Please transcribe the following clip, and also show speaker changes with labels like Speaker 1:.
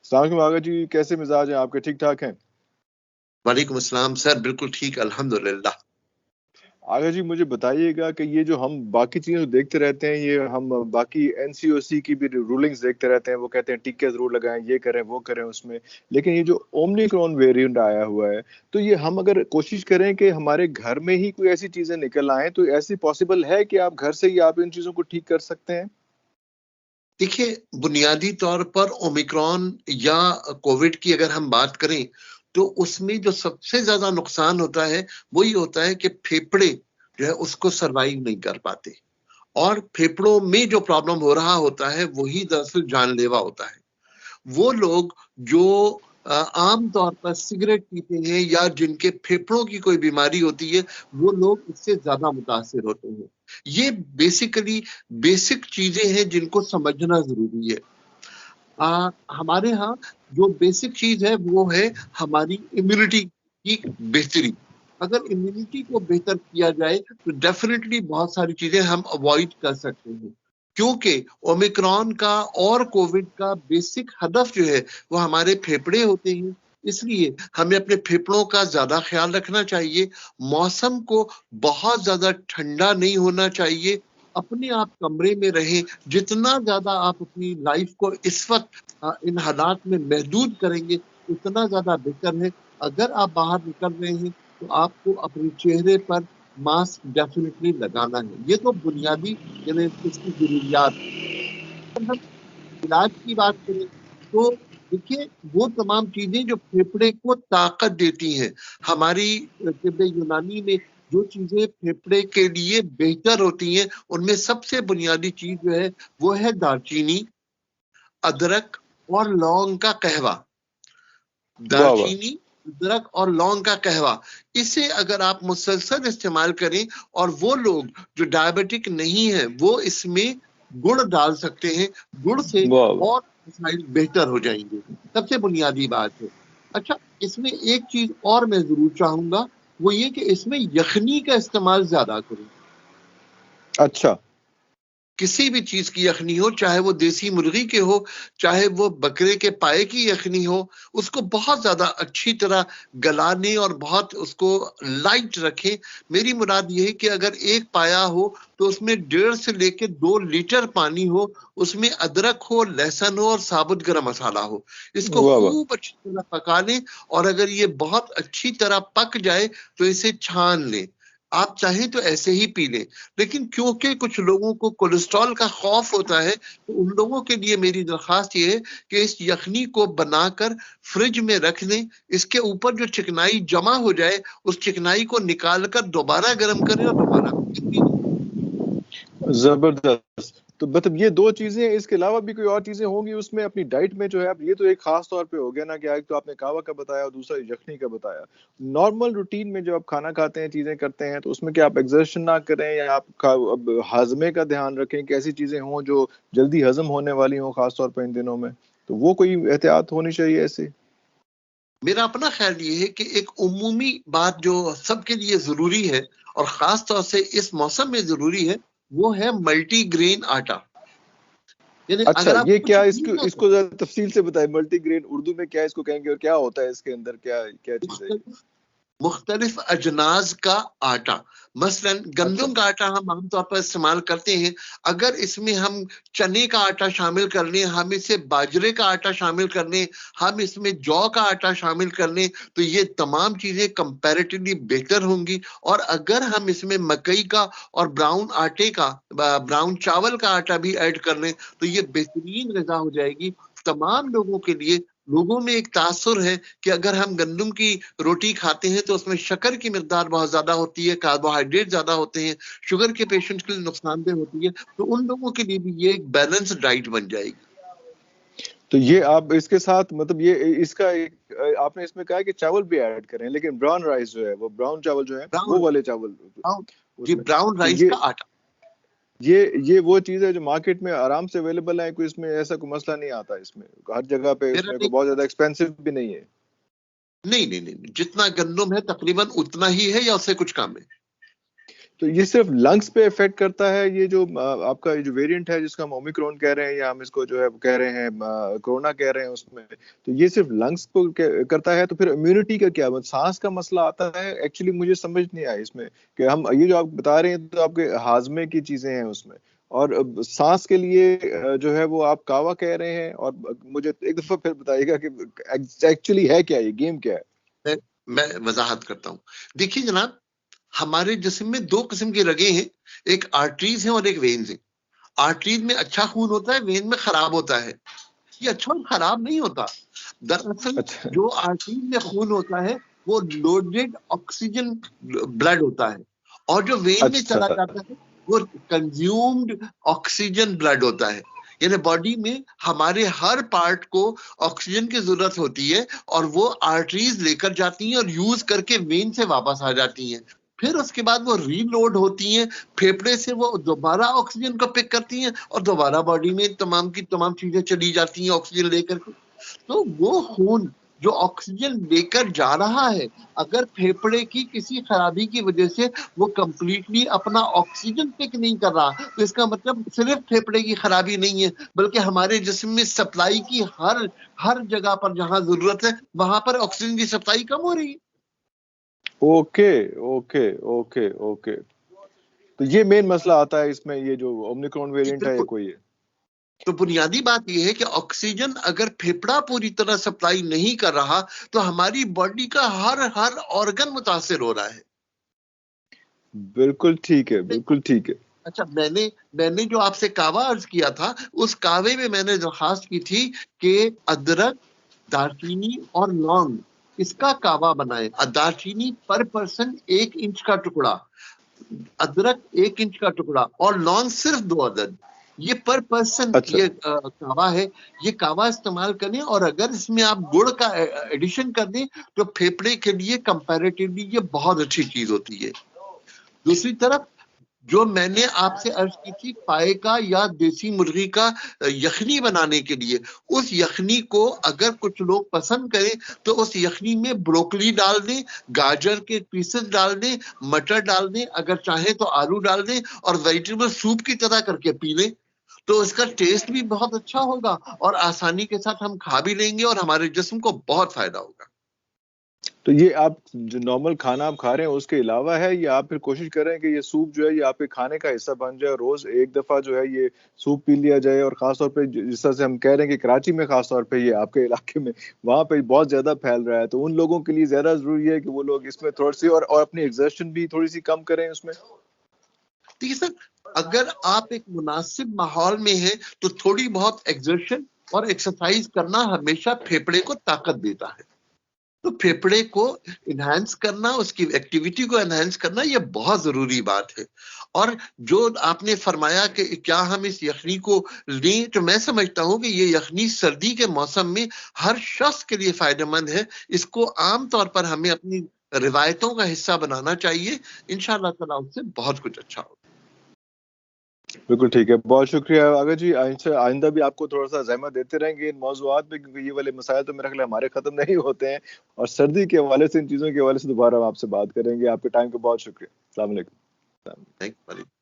Speaker 1: السلام علیکم آغا جی، کیسے مزاج ہیں آپ کے؟ ٹھیک ٹھاک ہیں؟
Speaker 2: وعلیکم السلام سر، بالکل ٹھیک الحمدللہ۔
Speaker 1: آغا جی مجھے بتائیے گا کہ یہ جو ہم باقی چیزیں دیکھتے رہتے ہیں، یہ ہم باقی NCOC کی بھی رولنگز دیکھتے رہتے ہیں، وہ کہتے ہیں ٹیکے ضرور لگائیں، یہ کریں وہ کریں اس میں، لیکن یہ جو اومنیکرون ویریئنٹ آیا ہوا ہے، تو یہ ہم اگر کوشش کریں کہ ہمارے گھر میں ہی کوئی ایسی چیزیں نکل آئیں تو ایسی پاسبل ہے کہ آپ گھر سے ہی آپ ان چیزوں کو ٹھیک کر سکتے ہیں؟
Speaker 2: دیکھیے، بنیادی طور پر اومیکرون یا کووڈ کی اگر ہم بات کریں تو اس میں جو سب سے زیادہ نقصان ہوتا ہے وہی ہوتا ہے کہ پھیپھڑے جو ہے اس کو سروائیو نہیں کر پاتے، اور پھیپھڑوں میں جو پرابلم ہو رہا ہوتا ہے وہی دراصل جان لیوا ہوتا ہے۔ وہ لوگ جو عام طور پر سگریٹ پیتے ہیں یا جن کے پھیپھڑوں کی کوئی بیماری ہوتی ہے، وہ لوگ اس سے زیادہ متاثر ہوتے ہیں۔ یہ بیسک چیزیں ہیں جن کو سمجھنا ضروری ہے۔ ہمارے ہاں جو بیسک چیز ہے وہ ہے ہماری امیونٹی کی بہتری۔ اگر امیونٹی کو بہتر کیا جائے تو ڈیفینیٹلی بہت ساری چیزیں ہم اوائڈ کر سکتے ہیں، کیونکہ اومیکرون کا اور کووڈ کا بیسک ہدف جو ہے وہ ہمارے پھیپھڑے ہوتے ہیں۔ اس لیے ہمیں اپنے پھیپھڑوں کا زیادہ خیال رکھنا چاہیے، موسم کو بہت زیادہ ٹھنڈا نہیں ہونا چاہیے، اپنے آپ کمرے میں رہیں، جتنا زیادہ آپ اپنی لائف کو اس وقت ان حالات میں محدود کریں گے اتنا زیادہ بہتر ہے۔ اگر آپ باہر نکل رہے ہیں تو آپ کو اپنے چہرے پر ماسک ڈیفینیٹلی لگانا ہے۔ یہ تو بنیادی یعنی اس کی ضروریات۔ اگر ہم علاج کی بات کریں تو دیکھیے، وہ تمام چیزیں جو پھیپھڑے کو طاقت دیتی ہیں، ہماری طب یونانی میں جو چیزیں پھیپھڑے کے لیے بہتر ہوتی ہیں ان میں سب سے بنیادی چیز جو ہے وہ ہے دارچینی، ادرک اور لونگ کا قہوہ۔ دارچینی، ادرک اور لونگ کا قہوہ، اسے اگر آپ مسلسل استعمال کریں، اور وہ لوگ جو ڈائبٹک نہیں ہیں وہ اس میں گڑ ڈال سکتے ہیں، گڑ سے اور مسائل بہتر ہو جائیں گے۔ سب سے بنیادی بات ہے۔ اچھا، اس میں ایک چیز اور میں ضرور چاہوں گا، وہ یہ کہ اس میں یخنی کا استعمال زیادہ کریں۔
Speaker 1: اچھا،
Speaker 2: کسی بھی چیز کی یخنی ہو، چاہے وہ دیسی مرغی کے ہو، چاہے وہ بکرے کے پائے کی یخنی ہو، اس کو بہت زیادہ اچھی طرح گلانے اور بہت اس کو لائٹ رکھیں۔ میری مراد یہ ہے کہ اگر ایک پایا ہو تو اس میں 1.5 سے لے کے 2 لیٹر پانی ہو، اس میں ادرک ہو، لہسن ہو اور ثابت گرم مسالہ ہو، اس کو خوب اچھی طرح پکا لیں، اور اگر یہ بہت اچھی طرح پک جائے تو اسے چھان لیں۔ آپ چاہیں تو ایسے ہی پی لیں، لیکن کیونکہ کچھ لوگوں کو کولیسٹرول کا خوف ہوتا ہے تو ان لوگوں کے لیے میری درخواست یہ ہے کہ اس یخنی کو بنا کر فریج میں رکھ لیں، اس کے اوپر جو چکنائی جمع ہو جائے اس چکنائی کو نکال کر دوبارہ گرم کریں اور دوبارہ پی لیں۔
Speaker 1: زبردست۔ تو مطلب یہ 2 چیزیں، اس کے علاوہ بھی کوئی اور چیزیں ہوں گی اس میں اپنی ڈائٹ میں جو ہے؟ اب یہ تو ایک خاص طور پہ ہو گیا نا کہ ایک تو آپ نے کہوہ کا بتایا اور دوسرا یخنی کا بتایا۔ نارمل روٹین میں جب آپ کھانا کھاتے ہیں، چیزیں کرتے ہیں، تو اس میں کیا آپ ایگزرشن نہ کریں یا آپ اب ہاضمے کا دھیان رکھیں کہ ایسی چیزیں ہوں جو جلدی ہضم ہونے والی ہوں، خاص طور پہ ان دنوں میں؟ تو وہ کوئی احتیاط ہونی چاہیے ایسے؟
Speaker 2: میرا اپنا خیال یہ ہے کہ ایک عمومی بات جو سب کے لیے ضروری ہے اور خاص طور سے اس موسم میں ضروری ہے، وہ ہے ملٹی گرین آٹا۔ یعنی
Speaker 1: اچھا،
Speaker 2: اگر آپ
Speaker 1: یہ کیا اس کو ذرا تفصیل سے بتائیں، ملٹی گرین اردو میں کیا اس کو کہیں گے اور کیا ہوتا ہے اس کے اندر، کیا چیز ہے یہ؟
Speaker 2: مختلف اجناس کا آٹا، مثلا گندم کا آٹا ہم عام طور پر استعمال کرتے ہیں، اگر اس میں ہم چنے کا آٹا شامل کر لیں، ہم اسے باجرے کا آٹا شامل کر لیں، ہم اس میں جو کا آٹا شامل کر لیں، تو یہ تمام چیزیں کمپیریٹیولی بہتر ہوں گی۔ اور اگر ہم اس میں مکئی کا اور براؤن چاول کا آٹا بھی ایڈ کر لیں تو یہ بہترین غذا ہو جائے گی تمام لوگوں کے لیے۔ لوگوں میں ایک تاثر ہے کہ اگر ہم گندم کی روٹی کھاتے ہیں تو اس میں شکر کی مقدار بہت زیادہ ہوتی ہے، کاربوہائیڈریٹ زیادہ ہوتے ہیں، شوگر کے پیشنٹ کے لیے نقصان دہ ہوتی ہے، تو ان لوگوں کے لیے بھی یہ ایک بیلنس ڈائٹ بن جائے گی۔
Speaker 1: تو یہ آپ اس کے ساتھ مطلب یہ اس کا آپ نے اس میں کہا کہ چاول بھی ایڈ کریں، لیکن براؤن رائس جو ہے، وہ براؤن چاول جو ہے، وہ والے چاول
Speaker 2: جی، براؤن رائس کا آٹا،
Speaker 1: یہ وہ چیز ہے جو مارکیٹ میں آرام سے اویلیبل ہے، کوئی اس میں ایسا کوئی مسئلہ نہیں آتا، اس میں ہر جگہ پہ اس میں کوئی بہت زیادہ ایکسپینسو بھی نہیں ہے؟
Speaker 2: نہیں، جتنا گندم ہے تقریباً اتنا ہی ہے یا اس سے کچھ کم ہے۔
Speaker 1: تو یہ صرف لنگس پہ افیکٹ کرتا ہے یہ جو آپ کا جو ویریئنٹ ہے جس کو ہم اومیکرون کہہ رہے ہیں یا ہم اس کو جو ہے کہہ رہے ہیں کورونا کہہ رہے ہیں اس میں، تو یہ صرف لنگس کو کرتا ہے؟ تو پھر امیونٹی کا کیا سانس کا مسئلہ آتا ہے؟ ایکچولی مجھے سمجھ نہیں آیا اس میں کہ ہم یہ جو آپ بتا رہے ہیں تو آپ کے ہاضمے کی چیزیں ہیں اس میں، اور سانس کے لیے جو ہے وہ آپ کاوا کہہ رہے ہیں، اور مجھے ایک دفعہ پھر بتائیے گا کہ ایکچولی ہے کیا، یہ گیم کیا ہے؟
Speaker 2: میں وضاحت کرتا ہوں. دیکھیے جناب، ہمارے جسم میں دو قسم کی رگیں ہیں، ایک آرٹریز ہیں اور ایک وینز ہیں. آرٹریز میں اچھا خون ہوتا ہے، وین میں خراب ہوتا ہے. یہ اچھا اور خراب نہیں ہوتا. دراصل جو آرٹریز میں خون ہوتا ہے وہ لوڈڈ آکسیجن بلڈ ہوتا ہے، اور جو وین میں چلا جاتا ہے وہ کنزیومڈ آکسیجن بلڈ ہوتا ہے. یعنی باڈی میں ہمارے ہر پارٹ کو آکسیجن کی ضرورت ہوتی ہے، اور وہ آرٹریز لے کر جاتی ہیں اور یوز کر کے وین سے واپس آ جاتی ہیں. پھر اس کے بعد وہ ری لوڈ ہوتی ہیں، پھیپڑے سے وہ دوبارہ آکسیجن کو پک کرتی ہیں اور دوبارہ باڈی میں تمام کی تمام چیزیں چلی جاتی ہیں آکسیجن لے کر کے. تو وہ خون جو آکسیجن لے کر جا رہا ہے، اگر پھیپڑے کی کسی خرابی کی وجہ سے وہ کمپلیٹلی اپنا آکسیجن پک نہیں کر رہا، تو اس کا مطلب صرف پھیپڑے کی خرابی نہیں ہے، بلکہ ہمارے جسم میں سپلائی کی ہر جگہ پر جہاں ضرورت ہے وہاں پر آکسیجن کی سپلائی کم ہو رہی ہے.
Speaker 1: اوکے اوکے اوکے اوکے، تو یہ مین مسئلہ آتا ہے اس میں، یہ جو اومیکرون ویریئنٹ ہے یہ کوئی ہے.
Speaker 2: تو بنیادی بات یہ ہے کہ آکسیجن اگر پھیپڑا پوری طرح سپلائی نہیں کر رہا تو ہماری باڈی کا ہر آرگن متاثر ہو رہا ہے.
Speaker 1: بالکل ٹھیک ہے، بالکل ٹھیک ہے.
Speaker 2: اچھا، میں نے جو آپ سے کعوہ عرض کیا تھا، اس کعوے میں نے درخواست کی تھی کہ ادرک، دارچینی اور لونگ اس کا کعوہ بنائیں. دارچینی پر پرسن 1 انچ کا ٹکڑا، ادرک 1 انچ کا ٹکڑا اور لونگ صرف 2 عدد. یہ پر پرسن یہ کعوہ ہے. یہ کعوہ استعمال کریں، اور اگر اس میں آپ گڑ کا ایڈیشن کر دیں تو پھیپڑے کے لیے کمپیریٹیولی یہ بہت اچھی چیز ہوتی ہے. دوسری طرف جو میں نے آپ سے عرض کی تھی پائے کا یا دیسی مرغی کا یخنی بنانے کے لیے، اس یخنی کو اگر کچھ لوگ پسند کریں تو اس یخنی میں بروکلی ڈال دیں، گاجر کے پیسز ڈال دیں، مٹر ڈال دیں، اگر چاہیں تو آلو ڈال دیں، اور ویجیٹیبل سوپ کی طرح کر کے پی لیں. تو اس کا ٹیسٹ بھی بہت اچھا ہوگا اور آسانی کے ساتھ ہم کھا بھی لیں گے اور ہمارے جسم کو بہت فائدہ ہوگا.
Speaker 1: تو یہ آپ جو نارمل کھانا آپ کھا رہے ہیں اس کے علاوہ ہے، یا آپ پھر کوشش کر رہے ہیں کہ یہ سوپ جو ہے یہ آپ کے کھانے کا حصہ بن جائے، روز ایک دفعہ جو ہے یہ سوپ پی لیا جائے؟ اور خاص طور پہ جس طرح سے ہم کہہ رہے ہیں کہ کراچی میں خاص طور پہ یہ آپ کے علاقے میں وہاں پہ بہت زیادہ پھیل رہا ہے، تو ان لوگوں کے لیے زیادہ ضروری ہے کہ وہ لوگ اس میں تھوڑی سی اور اپنی ایگزرشن بھی تھوڑی سی کم کریں اس میں.
Speaker 2: ٹھیک ہے سر، اگر آپ ایک مناسب ماحول میں ہیں تو تھوڑی بہت ایگزرشن اور ایکسرسائز کرنا ہمیشہ پھیپڑے کو طاقت دیتا ہے. تو پھیپڑے کو انہینس کرنا، اس کی ایکٹیویٹی کو انہینس کرنا، یہ بہت ضروری بات ہے. اور جو آپ نے فرمایا کہ کیا ہم اس یخنی کو لیں، تو میں سمجھتا ہوں کہ یہ یخنی سردی کے موسم میں ہر شخص کے لیے فائدہ مند ہے. اس کو عام طور پر ہمیں اپنی روایتوں کا حصہ بنانا چاہیے. انشاءاللہ تعالیٰ اس سے بہت کچھ اچھا ہوگا.
Speaker 1: بالکل ٹھیک ہے، بہت شکریہ اگر جی. آئندہ بھی آپ کو تھوڑا سا زحمت دیتے رہیں گے ان موضوعات میں، کیونکہ یہ والے مسائل تو میرے خیال ہمارے ختم نہیں ہوتے ہیں، اور سردی کے حوالے سے ان چیزوں کے حوالے سے دوبارہ ہم آپ سے بات کریں گے. آپ کے ٹائم کا بہت شکریہ. السلام علیکم.